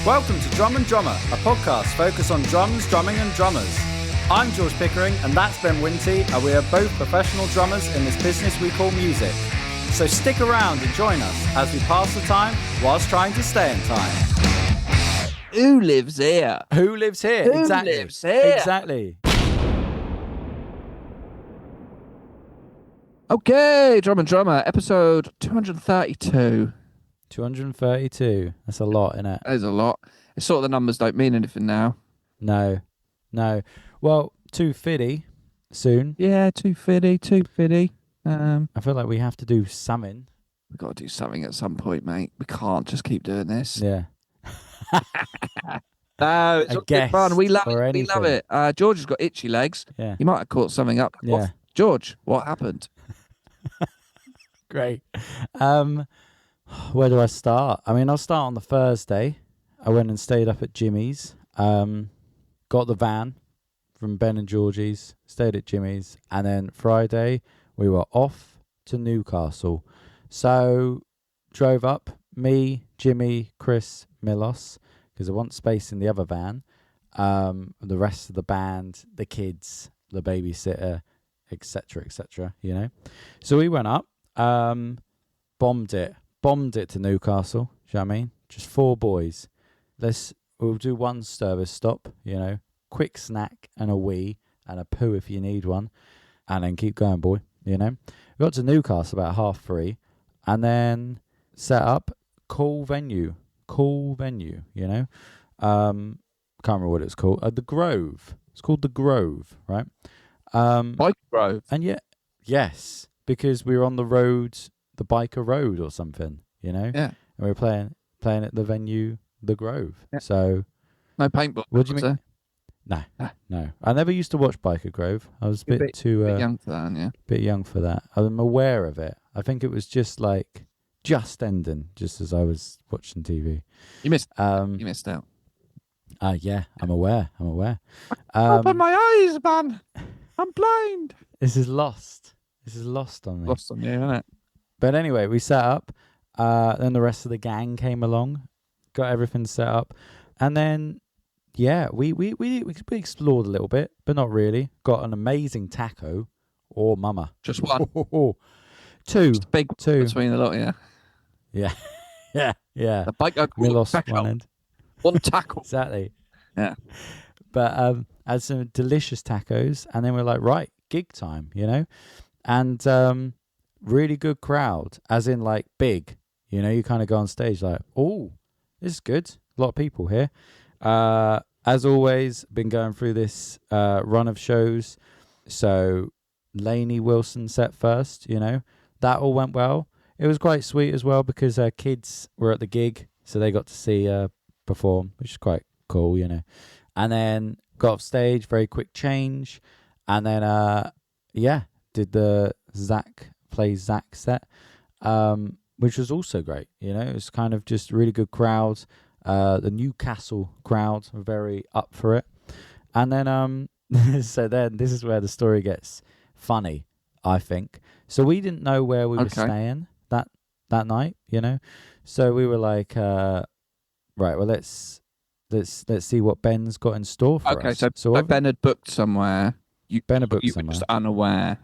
Welcome to Drum and Drummer, a podcast focused on drums, drumming and drummers. I'm George Pickering and that's Ben Winty, and we are both professional drummers in this business we call music. So stick around and join us as we pass the time whilst trying to stay in time. Who lives here? Who lives here? Who exactly. lives here? Exactly. Okay, Drum and Drummer, episode 232. 232. That's a lot, isn't it? That is a lot. It's sort of the numbers don't mean anything now. No. Well, 250 soon. Yeah, 250. I feel like we have to do something. We've got to do something at some point, mate. We can't just keep doing this. Yeah. No, it's all good fun. We love it. Anything. We love it. George has got itchy legs. Yeah. He might have caught something up. Yeah. George, what happened? Great. Where do I start? I mean, I'll start on the Thursday. I went and stayed up at Jimmy's. Got the van from Ben and Georgie's. Stayed at Jimmy's. And then Friday, we were off to Newcastle. So, drove up. Me, Jimmy, Chris, Milos. Because I want space in the other van. The rest of the band, the kids, the babysitter, etc., you know. So we went up. Bombed it to Newcastle. Do you know what I mean? Just 4 boys. We'll do one service stop, you know, quick snack and a wee and a poo if you need one, and then keep going, boy. You know, we got to Newcastle about 3:30, and then set up. Cool venue. You know, can't remember what it's called. The Grove. It's called the Grove, right? Bike Grove. And yes, because we were on the road. The Biker Road or something, you know? Yeah. And we were playing at the venue, the Grove. Yeah. So... No paintball. What do you mean? No. I never used to watch Biker Grove. I was a bit too... bit young for that, yeah. Bit young for that. I'm aware of it. I think it was just ending, just as I was watching TV. You missed out. Yeah, I'm aware. Open my eyes, man. I'm blind. This is lost on me. Lost on you, isn't it? But anyway, we set up. Then the rest of the gang came along, got everything set up, and then we explored a little bit, but not really. Got an amazing taco, or mama. Just one. Two. Just a big two between the lot, yeah. Yeah. The bike Milos one end. One tackle. Exactly. Yeah. But had some delicious tacos, and then we're like, right, gig time, you know, and really good crowd, as in big, you know. You kind of go on stage like, oh, this is good. A lot of people here. As always, been going through this run of shows. So Lainey Wilson set first, you know. That all went well. It was quite sweet as well because kids were at the gig, so they got to see perform, which is quite cool, you know. And then got off stage, very quick change, and then did the Zach set, which was also great. You know, it was kind of just really good crowd. The Newcastle crowd were very up for it. And then so then this is where the story gets funny, I think. So we didn't know where we were staying that night, you know. So we were like, right, well let's see what Ben's got in store for us. Okay, so Ben had booked somewhere. Ben had booked you somewhere. were just unaware.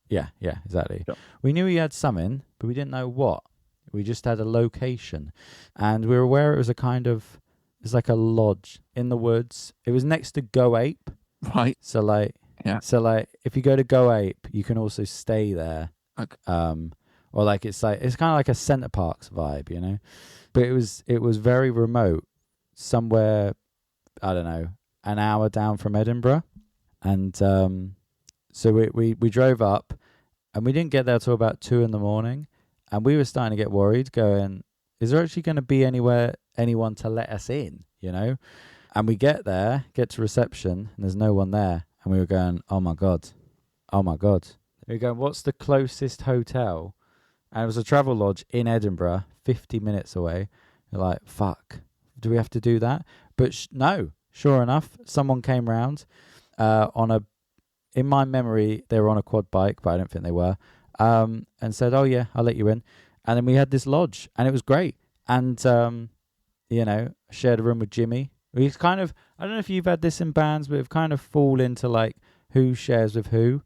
Yeah, exactly. Sure. We knew he had something, but we didn't know what. We just had a location, and we were aware it was it's like a lodge in the woods. It was next to Go Ape. Right. So if you go to Go Ape, you can also stay there. Okay. Or it's kind of like a Centre Parks vibe, you know. But it was very remote, somewhere, I don't know, an hour down from Edinburgh, and so we drove up, and we didn't get there till about 2 a.m, and we were starting to get worried, going, is there actually going to be anyone to let us in, you know? And we get to reception, and there's no one there, and we were going, oh my god. We were going, what's the closest hotel? And it was a travel lodge in Edinburgh, 50 minutes away. You're like, fuck, do we have to do that? But no, sure enough, someone came round in my memory, they were on a quad bike, but I don't think they were, and said, oh yeah, I'll let you in. And then we had this lodge, and it was great. And shared a room with Jimmy. We've kind of, I don't know if you've had this in bands, but we've kind of fall into like who shares with who.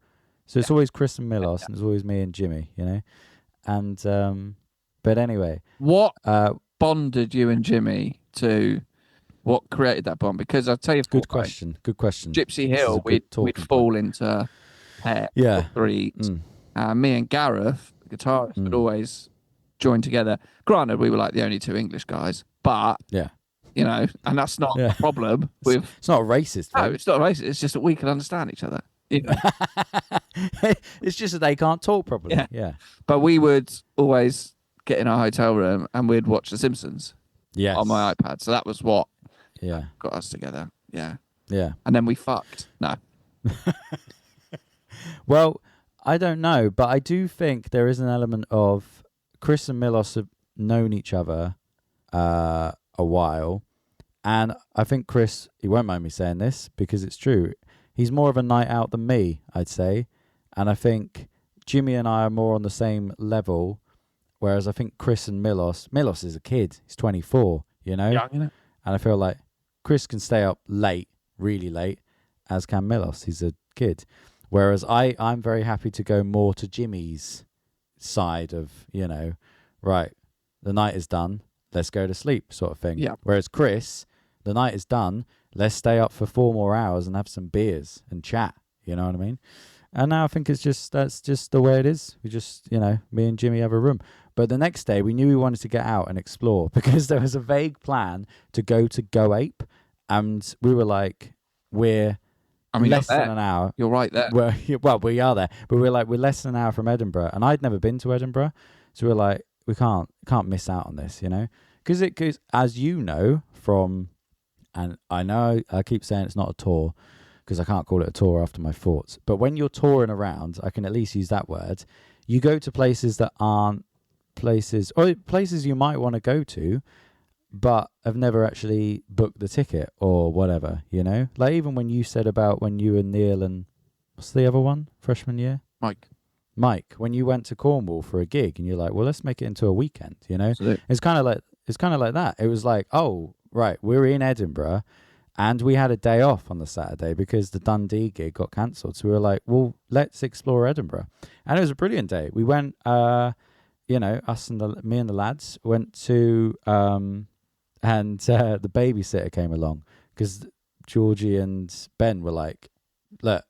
So it's always Chris and Milos, and it's always me and Jimmy, And but anyway, what bonded you and Jimmy to what created that bond? Because I'll tell you, good question. Gypsy Hill, we'd fall into pair, three. Me and Gareth, the guitarist, would always join together. Granted, we were like the only two English guys, but and that's not a problem. It's not racist. No, it's not racist. It's just that we can understand each other. It's just that they can't talk properly. Yeah. But we would always get in our hotel room and we'd watch The Simpsons. On my iPad. So that was what got us together. Yeah. And then we fucked. No. Well, I don't know, but I do think there is an element of Chris and Milos have known each other a while. And I think Chris, he won't mind me saying this because it's true. He's more of a night out than me, I'd say. And I think Jimmy and I are more on the same level. Whereas I think Chris and Milos is a kid. He's 24, Young, innit? And I feel like Chris can stay up late, really late, as can Milos. He's a kid. Whereas I'm very happy to go more to Jimmy's side of, right, the night is done, let's go to sleep sort of thing. Yeah. Whereas Chris, the night is done, let's stay up for 4 more hours and have some beers and chat. You know what I mean? And now I think that's just the way it is. We just, me and Jimmy have a room. But the next day we knew we wanted to get out and explore because there was a vague plan to go to Go Ape. And we were like, less than an hour. You're right there. Well, we are there. But we're less than an hour from Edinburgh. And I'd never been to Edinburgh. So we're like, we can't miss out on this, Because as you know from, and I know I keep saying it's not a tour, because I can't call it a tour after my thoughts. But when you're touring around, I can at least use that word, you go to places that aren't places, or places you might want to go to, but have never actually booked the ticket or whatever, Like even when you said about when you and Neil and, what's the other one, freshman year? Mike, when you went to Cornwall for a gig and you're like, well, let's make it into a weekend, Absolutely. It's kind of like that. It was like, oh, right, we're in Edinburgh. And we had a day off on the Saturday because the Dundee gig got cancelled. So we were like, well, let's explore Edinburgh. And it was a brilliant day. We went, us and me and the lads went to, and the babysitter came along because Georgie and Ben were like, look,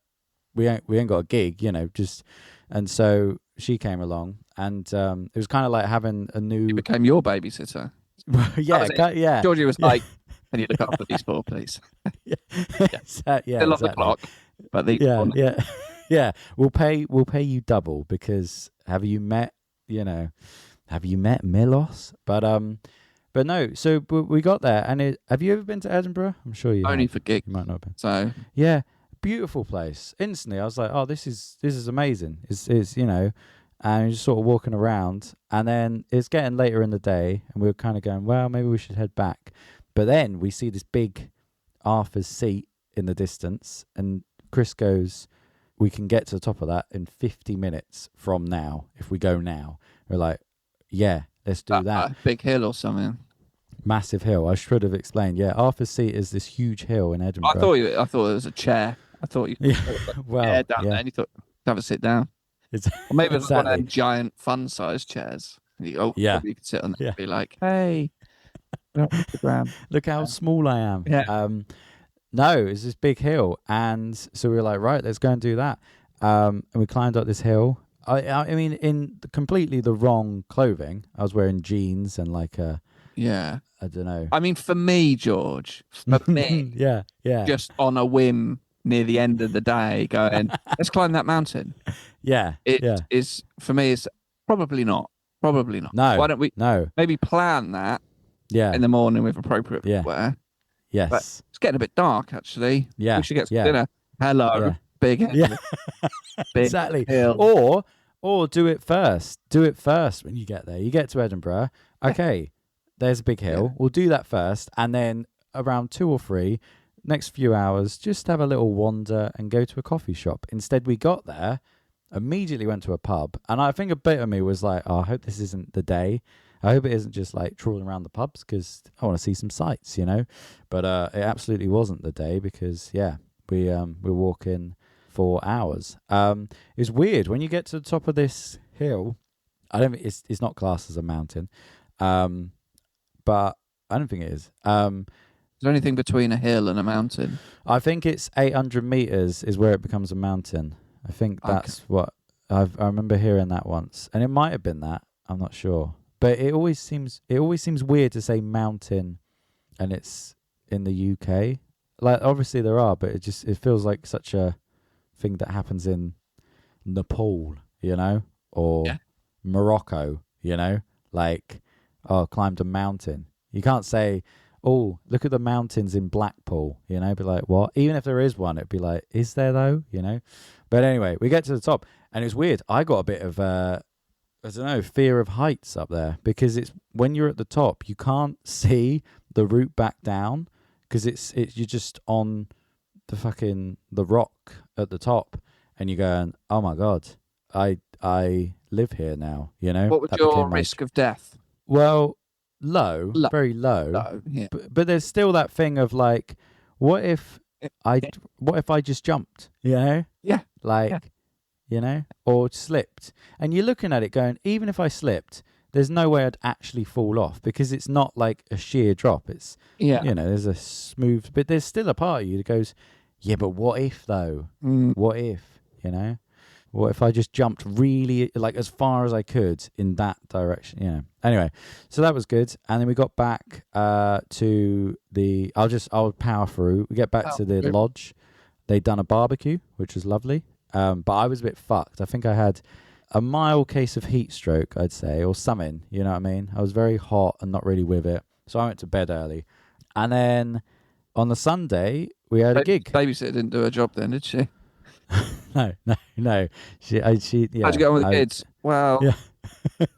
we ain't got a gig, and so she came along and it was kind of like having a new... She became your babysitter. yeah. Georgie was like, can you look after these 4, please? Still on the clock, but yeah. We'll pay you double because have you met Milos? But no. So we got there, and have you ever been to Edinburgh? I'm sure you only have. for gig. You might not have been. So yeah, beautiful place. Instantly, I was like, oh, this is amazing. It's and you're just sort of walking around, and then it's getting later in the day, and we were kind of going, well, maybe we should head back. But then we see this big Arthur's Seat in the distance, and Chris goes, we can get to the top of that in 50 minutes from now, if we go now. We're like, yeah, let's do that. Big hill or something. Massive hill. I should have explained. Yeah, Arthur's Seat is this huge hill in Edinburgh. I thought it was a chair. I thought you down there and you thought, have a sit down. Or maybe it's one of them giant fun-sized chairs. You could sit on there and be like, hey... Look how small I am. Yeah. No, it's this big hill, and so we were like, right, let's go and do that. And we climbed up this hill. I mean, in completely the wrong clothing. I was wearing jeans and like a I don't know. I mean, for me, George, just on a whim near the end of the day, going, let's climb that mountain. Yeah, it is for me. It's probably not. No. Why don't we? No. Maybe plan that. Yeah. In the morning with appropriate footwear. Yes. But it's getting a bit dark, actually. Yeah. We should get some dinner. Hello. Yeah. Big hill. Yeah. Big exactly. Hill. Or do it first. Do it first when you get there. You get to Edinburgh. Okay. There's a big hill. Yeah. We'll do that first. And then around 2 or 3, next few hours, just have a little wander and go to a coffee shop. Instead, we got there, immediately went to a pub. And I think a bit of me was like, oh, I hope this isn't the day. I hope it isn't just like trawling around the pubs because I want to see some sights, you know. But it absolutely wasn't the day because we were walking for hours. It was weird when you get to the top of this hill. I don't think it's not classed as a mountain, but I don't think it is. Is there anything between a hill and a mountain? I think it's 800 meters is where it becomes a mountain. I think that's what I remember hearing that once, and it might have been that. I'm not sure, but it always seems weird to say mountain, and it's in the UK. Like obviously there are, but it feels like such a thing that happens in Nepal, you know, or Morocco, you know, like climbed a mountain. You can't say, oh, look at the mountains in Blackpool, you know, be like, what? Even if there is one, it'd be like, is there though, you know? But anyway, we get to the top, and it's weird. I got a bit of, I don't know, fear of heights up there because it's when you're at the top, you can't see the route back down because you're just on the rock at the top, and you're going, oh my God, I live here now, you know? What was your risk of death? Well, low, very low. Yeah. But there's still that thing of like, what if I just jumped, you know? Yeah. Like, you know, or slipped. And you're looking at it going, even if I slipped, there's no way I'd actually fall off because it's not like a sheer drop. It's, you know, there's a smooth, but there's still a part of you that goes, yeah, but what if though? What if, you know? What if I just jumped really, like, as far as I could in that direction? You know. Anyway, so that was good. And then we got back to the... I'll power through. We get back to the lodge. They'd done a barbecue, which was lovely. But I was a bit fucked. I think I had a mild case of heat stroke, I'd say, or something. You know what I mean? I was very hot and not really with it. So I went to bed early. And then on the Sunday, we had a gig. Babysitter didn't do her job then, did she? No. She. Yeah, how'd you get on with the kids? Well, yeah.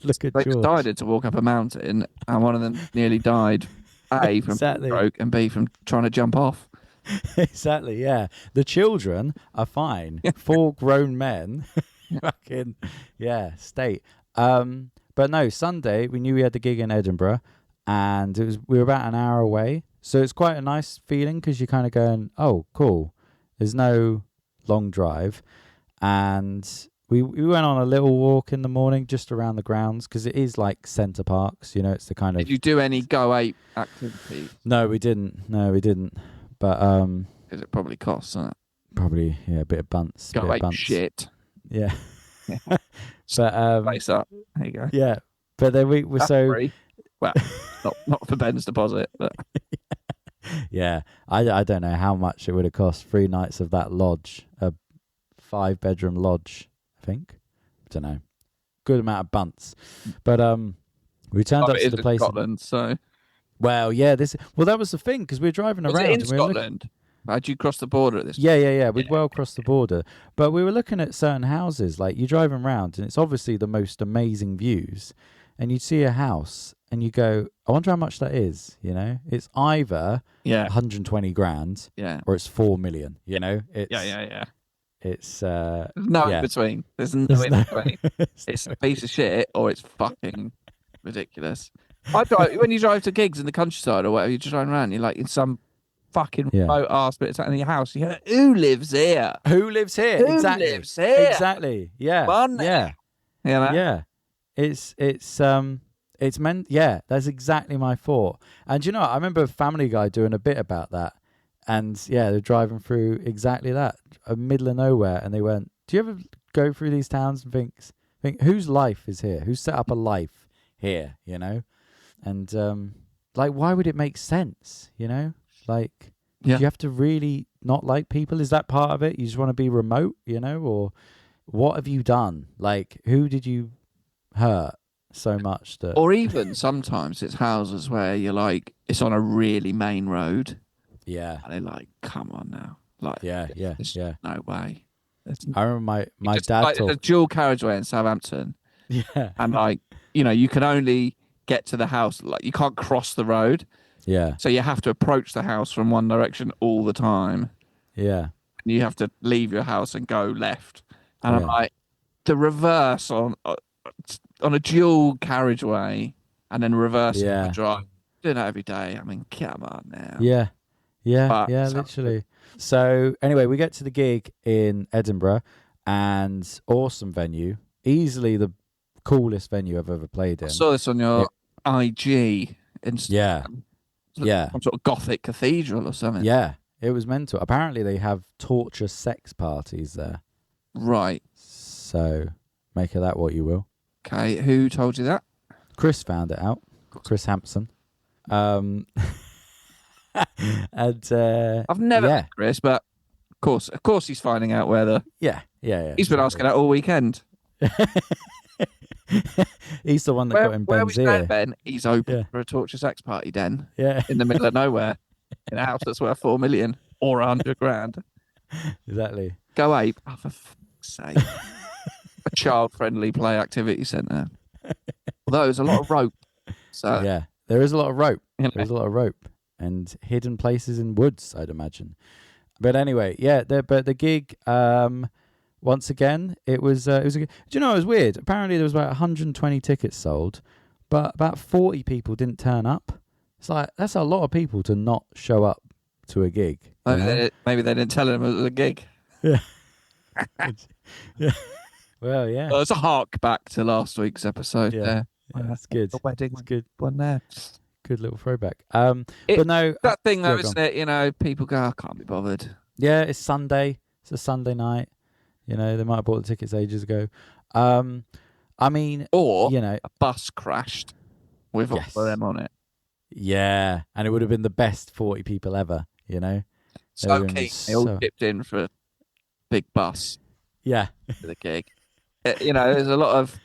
Look at they George. decided to walk up a mountain, and one of them nearly died. A from stroke, and B from trying to jump off. Exactly. Yeah, the children are fine. 4 grown men, fucking state. But no, Sunday we knew we had the gig in Edinburgh, and we were about an hour away, so it's quite a nice feeling because you're kind of going, oh, cool. There's no long drive, and we went on a little walk in the morning just around the grounds because it is like centre parks, you know. It's the kind of... Did you do any Go Ape activities? No, we didn't. But because it probably costs, doesn't it? Probably, yeah, a bit of bunts. Go Ape shit. Yeah. But face up. There you go. Yeah, but then we were so free. Well, not for Ben's deposit, but yeah, I don't know how much it would have cost 3 nights of that lodge, a 5-bedroom lodge, I think. I don't know. Good amount of bunts. But we turned up to the place in Scotland, so well, yeah, that was the thing because we were driving around. Was it in Scotland? How'd you cross the border at this point? Yeah. We'd well crossed the border. But we were looking at certain houses, like you're driving around and it's obviously the most amazing views. And you'd see a house and you go, I wonder how much that is, you know? It's either 120 grand or it's 4 million, you know? It's, yeah. It's there's no in between. There's no in between. It's a piece of shit or it's fucking ridiculous. When you drive to gigs in the countryside or whatever, you're just driving around, you're like in some fucking remote ass bit in your house. You go, who lives here? Who lives here? Who lives here? Exactly. Yeah. Yeah. You know? Yeah. It's meant. Yeah, that's exactly my thought. And you know, I remember Family Guy doing a bit about that. And yeah, they're driving through exactly that, a middle of nowhere, and they went, "Do you ever go through these towns and think whose life is here? Who's set up a life here? You know?" And like, why would it make sense? You know, like, do you have to really not like people? Is that part of it? You just want to be remote, you know, or what have you done? Like, who did you hurt so much that? Or even sometimes it's houses where you're like, it's on a really main road. Yeah, and they're like, come on now, like, yeah, no way. I remember my dad like a dual carriageway in Southampton. Yeah, and like, you know, you can only get to the house, like you can't cross the road. Yeah. So you have to approach the house from one direction all the time. Yeah. And you have to leave your house and go left. And I'm like, the reverse on a dual carriageway and then reversing the drive. Doing that every day. I mean, come on now. Yeah, literally. So anyway, we get to the gig in Edinburgh, and awesome venue. Easily the coolest venue I've ever played in. I saw this on your IG Instagram. Yeah. Some sort of Gothic cathedral or something. Yeah, it was mental. Apparently they have torture sex parties there. Right. So make of that what you will. Okay, who told you that? Chris found it out. Chris Hampson. And I've never met Chris, but of course he's finding out where the... Yeah. He's been asking that all weekend. He's the one that got in Ben's ear. Ben, he's open for a torture sex party den. Yeah. In the middle of nowhere. In a house that's worth 4 million or 100 grand. Exactly. Go Ape. Oh, for fuck's sake. A child-friendly play activity centre. Although there's a lot of rope. So yeah, there is a lot of rope. There's a lot of rope and hidden places in woods, I'd imagine. But anyway, the gig, once again, it was a good... Do you know, it was weird. Apparently there was about 120 tickets sold, but about 40 people didn't turn up. It's like, that's a lot of people to not show up to a gig. Maybe they didn't tell him it was a gig. Yeah. Yeah. Well, yeah. Well, it's a hark back to last week's episode. Yeah, that's good. The wedding, it's good. One there. Good little throwback. But no, that thing though, isn't it? You know, people go, I can't be bothered. Yeah, it's Sunday. It's a Sunday night. You know, they might have bought the tickets ages ago. I mean, or you know, a bus crashed with all of them on it. Yeah, and it would have been the best 40 people ever. You know, so keen. They all dipped in for a big bus. Yeah, for the gig. You know, there's a lot of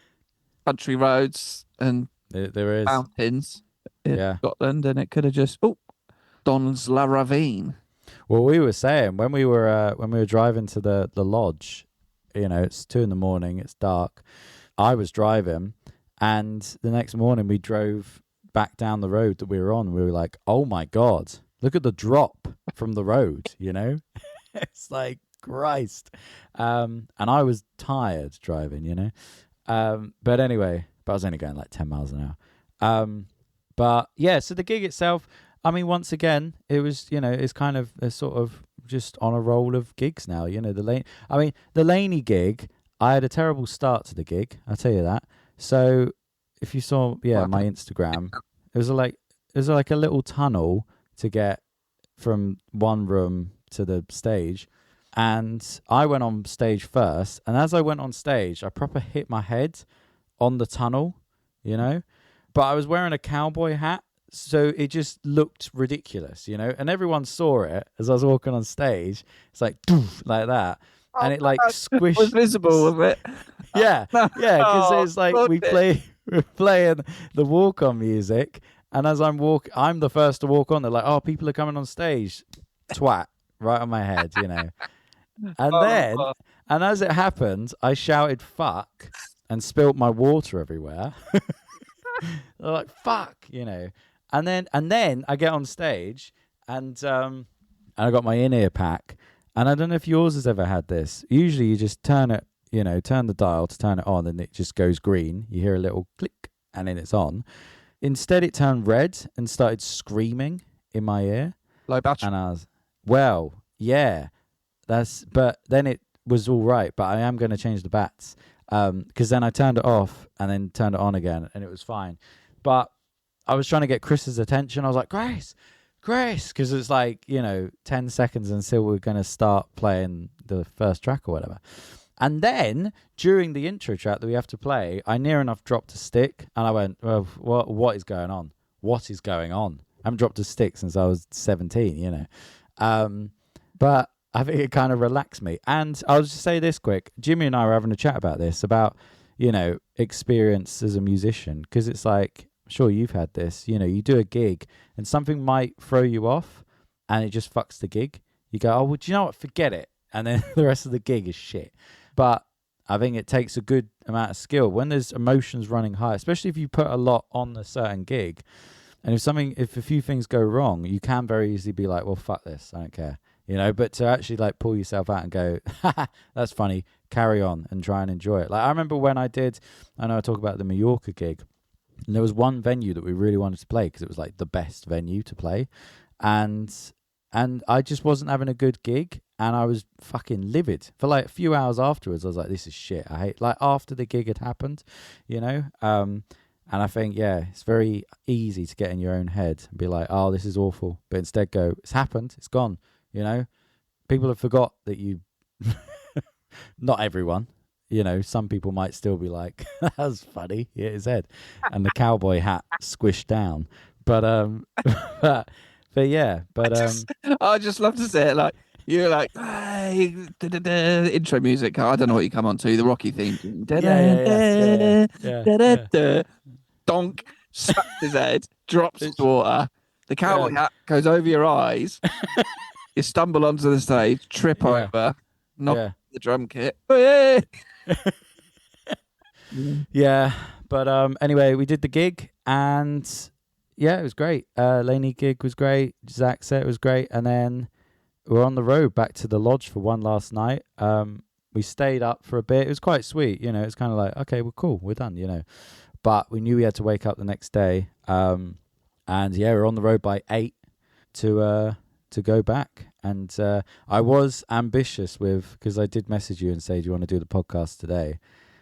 country roads and there is mountains in Scotland, and it could have just Don's La Ravine. Well, we were saying when we were driving to the lodge, you know, it's 2 a.m, it's dark. I was driving, and the next morning we drove back down the road that we were on. We were like, oh my God, look at the drop from the road, you know? It's like, Christ. And I was tired driving, you know? But anyway, I was only going like 10 miles an hour. But yeah, so the gig itself, I mean, once again, it was, you know, it's kind of a sort of just on a roll of gigs now, you know, the Lainey gig, I had a terrible start to the gig, I'll tell you that. So if you saw, my Instagram, it was like a little tunnel to get from one room to the stage. And I went on stage first. And as I went on stage, I proper hit my head on the tunnel, you know, but I was wearing a cowboy hat. So it just looked ridiculous, you know, and everyone saw it as I was walking on stage. It's like, doof, like that. And it like squished. It was visible, was it? Yeah. Yeah. Because it's like we're playing the walk-on music. And as I'm the first to walk on. They're like, oh, people are coming on stage. Twat. Right on my head, you know. And and as it happened, I shouted fuck and spilt my water everywhere. They're like, fuck, you know. And then I get on stage and I got my in-ear pack. And I don't know if yours has ever had this. Usually you just turn the dial to turn it on and it just goes green. You hear a little click and then it's on. Instead it turned red and started screaming in my ear. Low battery. And I was, well, yeah. But then it was all right. But I am going to change the bats. Because then I turned it off and then turned it on again and it was fine. But I was trying to get Chris's attention. I was like, Grace, because it's like, you know, 10 seconds until we're going to start playing the first track or whatever. And then during the intro track that we have to play, I near enough dropped a stick and I went, well, what is going on? What is going on? I haven't dropped a stick since I was 17, you know. But I think it kind of relaxed me. And I'll just say this quick. Jimmy and I were having a chat about this, about, you know, experience as a musician. Because it's like, sure, you've had this. You know, you do a gig and something might throw you off and it just fucks the gig. You go, oh, well, do you know what? Forget it. And then the rest of the gig is shit. But I think it takes a good amount of skill when there's emotions running high, especially if you put a lot on a certain gig. And if a few things go wrong, you can very easily be like, well, fuck this. I don't care. You know, but to actually like pull yourself out and go, that's funny, carry on and try and enjoy it. Like I remember when I know I talk about the Mallorca gig. And there was one venue that we really wanted to play because it was like the best venue to play. And I just wasn't having a good gig, and I was fucking livid. For like a few hours afterwards, I was like, this is shit. I hate, like, after the gig had happened, you know? And I think, yeah, it's very easy to get in your own head and be like, oh, this is awful. But instead go, it's happened, it's gone, you know? People have forgot that you, not everyone, you know, some people might still be like, that was funny, he hit his head. And the cowboy hat squished down. But, but yeah, but I just love to say it like you're like, hey, intro music. I don't know what you come on to, the Rocky theme. Donk, slaps his head, drops his water. The cowboy hat goes over your eyes. You stumble onto the stage, trip over, knock the drum kit. Yeah, but anyway, we did the gig, and yeah, it was great. Lainey gig was great. Zach set was great, and then we were on the road back to the lodge for one last night. We stayed up for a bit. It was quite sweet, you know. It's kind of like, okay, we're cool, we're done, you know. But we knew we had to wake up the next day, and yeah, we were on the road by 8 to go back. And I was ambitious because I did message you and say, do you want to do the podcast today?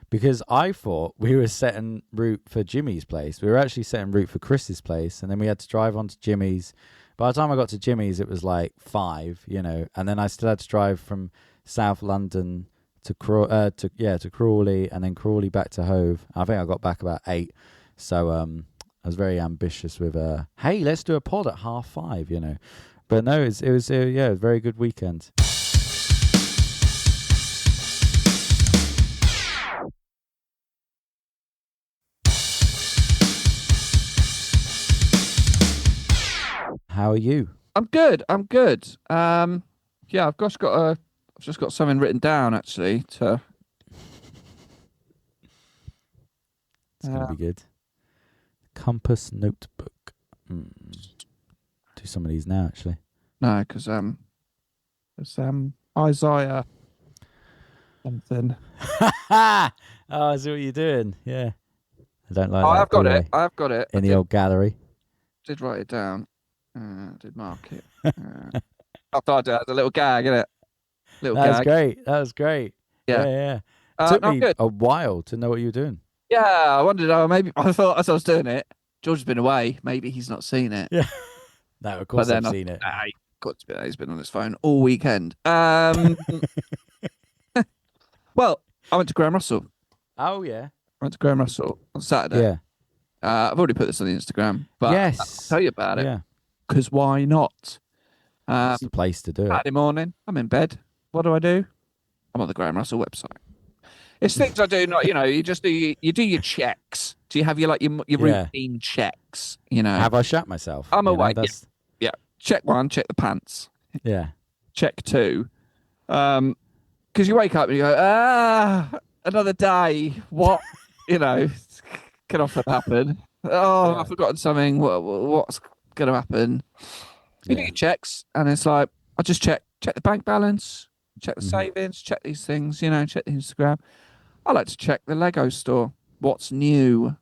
Because I thought we were setting route for Jimmy's place. We were actually setting route for Chris's place, and then we had to drive on to Jimmy's. By the time I got to Jimmy's, it was like 5, you know, and then I still had to drive from South London to Crawley, and then Crawley back to Hove. I think I got back about 8. So I was very ambitious with hey, let's do a pod at 5:30, you know. But no, it was a very good weekend. How are you? I'm good. Yeah, I've just got something written down actually to. It's gonna be good. Compass notebook. Do some of these now, actually. No, because it's Isaiah something. Oh, I see what you're doing. Yeah, I don't like that. I've got it. In the old gallery. Did write it down. Did mark it. I thought it was a little gag, innit? That was great. Yeah. Took me a while to know what you were doing. Yeah, I wondered. Maybe I thought as I was doing it, George's been away. Maybe he's not seen it. Yeah. No, of course I've seen it. He's been on his phone all weekend. Well, I went to Graham Russell. Oh yeah. I went to Graham Russell on Saturday. Yeah. I've already put this on the Instagram, but yes, I'll tell you about it. Yeah. Because why not? It's the place to do it. Saturday morning, I'm in bed. What do? I'm on the Graham Russell website. It's things I do. Not, you know, you do your checks. Do you have your routine checks? You know, have I shat myself? I'm awake. Yeah. Check 1, check the pants. Yeah. Check 2, because you wake up and you go, another day. What? You know, can often happen. Oh, I've forgotten something. What's going to happen? You do your checks, and it's like, I just check the bank balance, check the savings, check these things, you know, check the Instagram. I like to check the Lego store. What's new?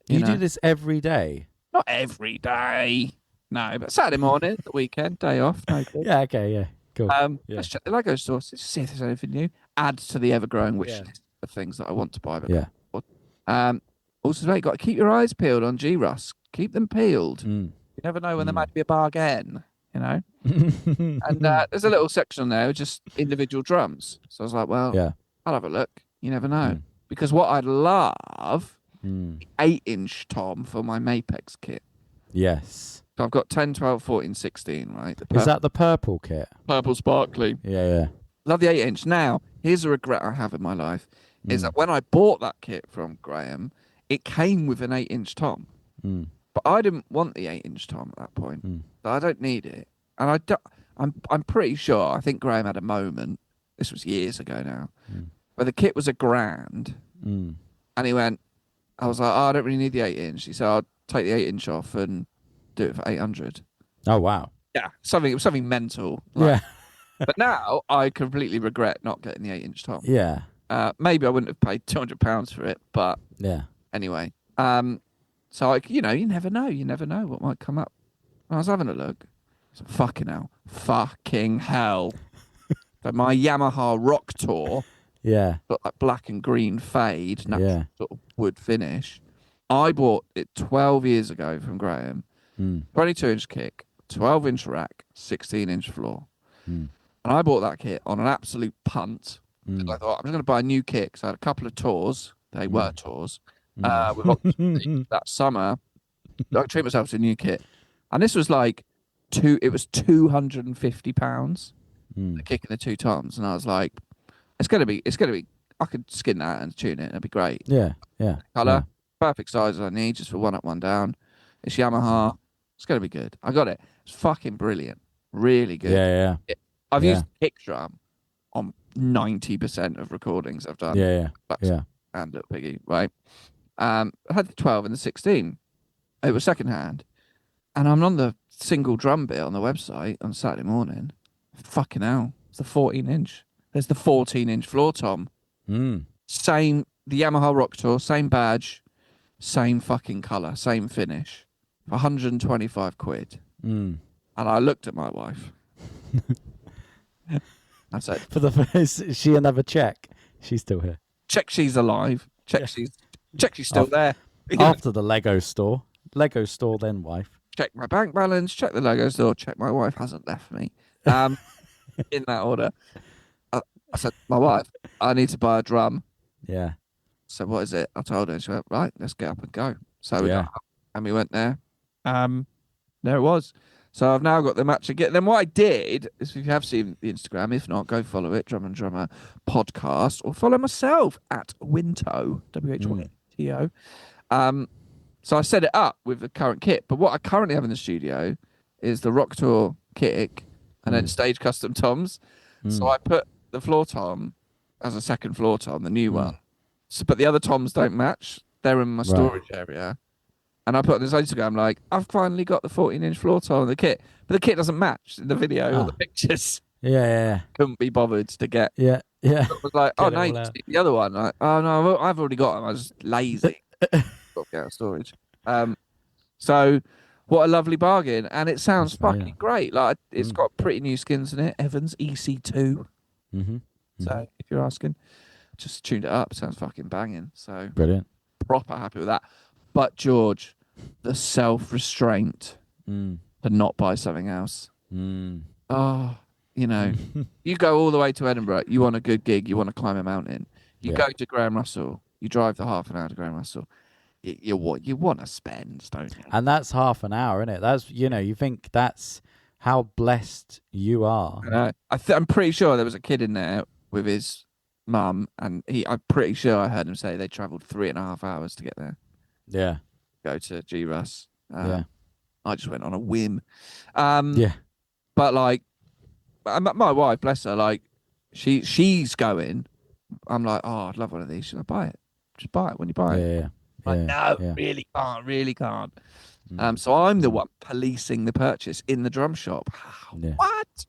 You do this every day? Not every day. No, but Saturday morning, the weekend, day off. No good. Yeah, okay, yeah. Cool. Let's check the Lego store, see if there's anything new. Add to the ever-growing wish list of things that I want to buy. Also, you've got to keep your eyes peeled on G-Russ. Keep them peeled. You never know when there might be a bargain, you know? And there's a little section there with just individual drums. So I was like, well, I'll have a look. You never know. Because what I'd love, 8-inch tom for my Mapex kit. Yes. So I've got 10, 12, 14, 16, right? Is that the purple kit? Purple sparkly. Yeah. Love the 8-inch. Now, here's a regret I have in my life, is that when I bought that kit from Graham, it came with an 8-inch tom. But I didn't want the 8-inch tom at that point. So I don't need it. And I'm pretty sure, I think Graham had a moment, this was years ago now, where the kit was $1,000. And he went, I was like, I don't really need the 8-inch. He said, I'll take the 8-inch off and do it for 800. Oh, wow. Yeah, something mental. Like. Yeah. But now I completely regret not getting the 8-inch tom. Yeah. Maybe I wouldn't have paid £200 for it, but anyway. So you never know. You never know what might come up. And I was having a look. So fucking hell. But my Yamaha Rock Tour, got that black and green fade, natural sort of wood finish. I bought it 12 years ago from Graham. 22-inch kick, 12-inch rack, 16-inch floor. And I bought that kit on an absolute punt. I thought, I'm just going to buy a new kit. So I had a couple of tours. They were tours. With that summer, I treated myself to a new kit. And this was like it was £250. The kick and the 2 toms, and I was like, it's gonna be. I could skin that and tune it. It'd be great. Yeah. Color, perfect size I need, just for one up, one down. It's Yamaha. It's gonna be good. I got it. It's fucking brilliant. Really good. Yeah. I've used the kick drum on 90% of recordings I've done. Yeah. And Little Piggy, right? I had the 12 and the 16. It was secondhand, and I'm on the single drum bit on the website on Saturday morning. Fucking hell. It's the 14-inch. There's the 14-inch floor tom. Same, the Yamaha Rock Tour, same badge, same fucking colour, same finish. For 125 quid. And I looked at my wife. I said, is she another check? She's still here. Check she's alive. Check she's still there. After the Lego store, then wife. Check my bank balance, check the Lego store, check my wife hasn't left me. In that order. I said, my wife, I need to buy a drum. Yeah. So what is it? I told her. She went, right, let's get up and go. So we got up and we went there. There it was. So I've now got the matching kit. Then what I did is, if you have seen the Instagram, if not, go follow it, Drum and Drummer Podcast, or follow myself at Winto, WHYTO. So I set it up with the current kit. But what I currently have in the studio is the Rock Tour kick and then stage custom toms. So I put the floor tom as a second floor tom, the new one. So, but the other toms don't match. They're in my storage area. And I put on this Instagram, like, I've finally got the 14-inch floor tom on the kit. But the kit doesn't match in the video or the pictures. Yeah. Couldn't be bothered to get. Yeah. So I was like, oh, no, you just need the other one. Like, oh, no, I've already got them. I was just lazy. Got to get out of storage. So what a lovely bargain. And it sounds fucking great. Like, it's got pretty new skins in it. Evans EC2. So if you're asking, just tuned it up. Sounds fucking banging. So brilliant. Proper happy with that. But George, the self-restraint to not buy something else. Oh, you go all the way to Edinburgh. You want a good gig. You want to climb a mountain. You go to Graham Russell. You drive the half an hour to Graham Russell. You want to spend, don't you? And that's half an hour, isn't it? That's you think that's how blessed you are. I know. I'm pretty sure there was a kid in there with his mum, and I'm pretty sure I heard him say they travelled 3.5 hours to get there. Yeah. Go to G Russ. I just went on a whim. But like, my wife, bless her, like she's going. I'm like, oh, I'd love one of these. She's like, buy it. Just buy it when you buy it. No, really can't. So I'm the one policing the purchase in the drum shop. What?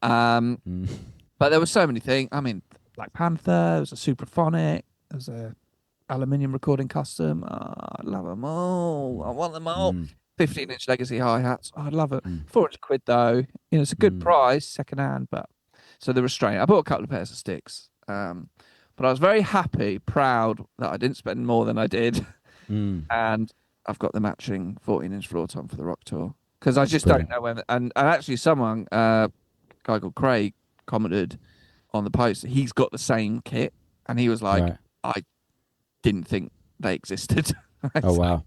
But there were so many things. I mean, Black Panther, there was a Supraphonic, there was a aluminium recording custom. I love them all. I want them all. 15-inch legacy hi-hats. I'd love it. 400 quid though. It's a good price, second hand, but so the restraint. I bought a couple of pairs of sticks. But I was very happy, proud that I didn't spend more than I did. And I've got the matching 14-inch floor tom for the Rock Tour. Because I just don't know when. And actually someone, a guy called Craig, commented on the post. He's got the same kit. And he was like, I didn't think they existed. Oh, wow.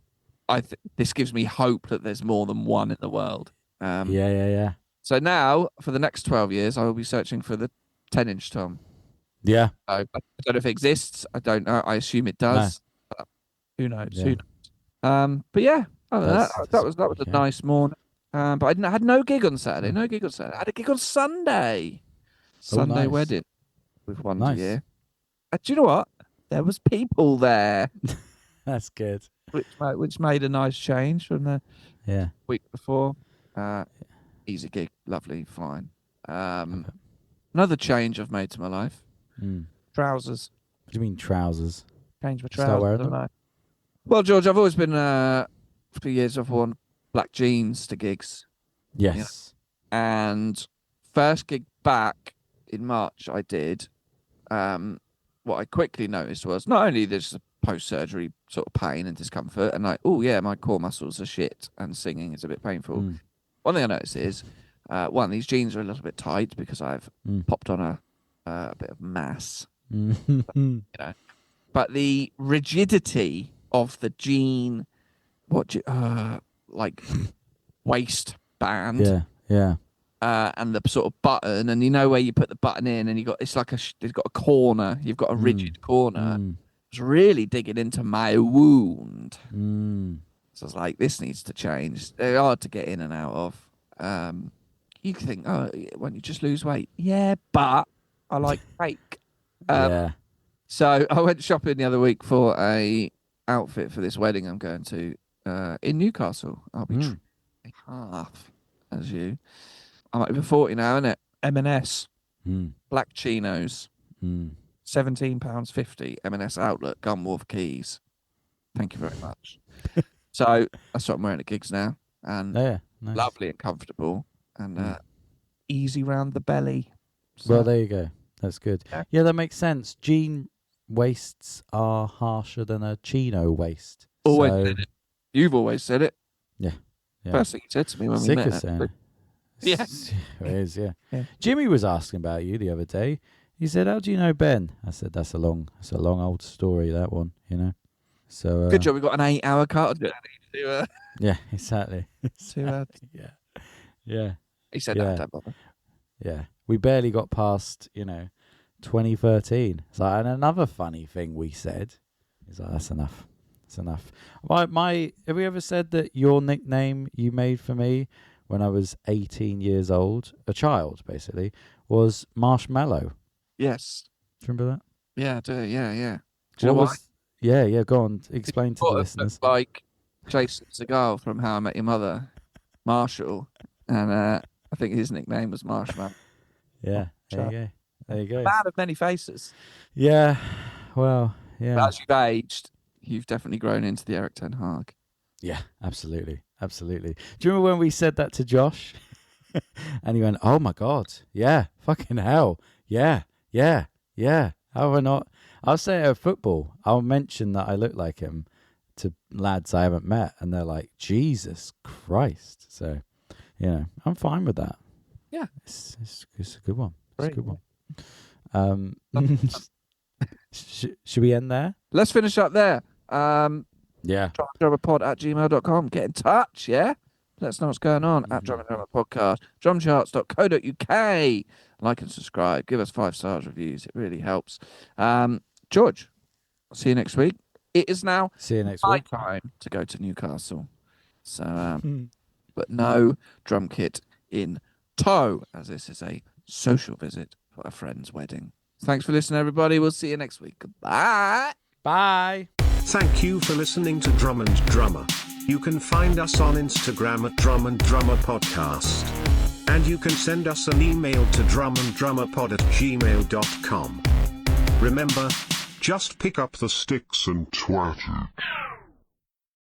This gives me hope that there's more than one in the world. Yeah. So now, for the next 12 years, I will be searching for the 10-inch tom. Yeah. I don't know if it exists. I don't know. I assume it does. No. But who knows? Yeah. Who knows? But yeah, that was a nice morning. But I had no gig on Saturday. I had a gig on Sunday. Sunday wedding with one year. Do you know what? There was people there. That's good. Which made a nice change from the week before. Easy gig, lovely, fine. Another change I've made to my life. Trousers. What do you mean trousers? Change my Start trousers. wearing them? Well, George, I've always been for years I've worn black jeans to gigs. Yes. And first gig back in March I did. What I quickly noticed was not only there's a post-surgery sort of pain and discomfort, and like, oh yeah, my core muscles are shit, and singing is a bit painful. One thing I noticed is, these jeans are a little bit tight because I've popped on a bit of mass, But the rigidity of the jean, like waistband, and the sort of button, and where you put the button in, and it's got a corner. You've got a rigid corner. It's really digging into my wound. So I was like, this needs to change. They're hard to get in and out of. You think, oh, why don't you just lose weight? Yeah, but I like fake. So I went shopping the other week for a outfit for this wedding I'm going to in Newcastle. I'll be half as you. I'm over 40 now, innit? M&S. Black chinos. £17.50. M&S outlet. Gunwharf Keys. Thank you very much. So that's what I'm wearing at gigs now. And nice. Lovely and comfortable. And easy round the belly. So, well, there you go. That's good. Yeah, that makes sense. Jean waists are harsher than a chino waist. Always said it. You've always said it. Yeah. First thing you said to me when we met. Yeah. It is, yeah. Jimmy was asking about you the other day. He said, how do you know Ben? I said, that's a long old story, that one, So good job, we got an 8-hour car journey to yeah, exactly. Yeah. He said that, don't bother. Yeah. We barely got past, 2013. So, and another funny thing we said is like, that's enough. That's enough. Have we ever said that your nickname you made for me when I was 18 years old, a child basically, was Marshmallow? Yes. Do you remember that? Yeah, I do. Yeah. Do you know why? Yeah. Go on. Explain to the listeners. Like Jason Segal from How I Met Your Mother, Marshall, and I think his nickname was Marshmallow. Yeah. There you go. Man of many faces. Yeah. Well, yeah. But as you've aged, you've definitely grown into the Eric Ten Hag. Yeah, absolutely. Do you remember when we said that to Josh? And he went, oh my God. Yeah. Fucking hell. Yeah. How have I not? I'll say it at football. I'll mention that I look like him to lads I haven't met. And they're like, Jesus Christ. So, I'm fine with that. Yeah. It's a good one. It's a good one. Should we end there? Let's finish up there. Yeah. drumandrummerpod@gmail.com. Get in touch, yeah? Let us know what's going on at Drum and Drummer Podcast. Drumcharts.co.uk. Like and subscribe. Give us 5-star reviews. It really helps. George, I'll see you next week. It is now my time to go to Newcastle. So, but no drum kit in tow, as this is a social visit for a friend's wedding. Thanks for listening, everybody. We'll see you next week. Goodbye. Bye. Thank you for listening to Drum and Drummer. You can find us on Instagram at Drum and Drummer Podcast. And you can send us an email to drumanddrummerpod@gmail.com. Remember, just pick up the sticks and twat it.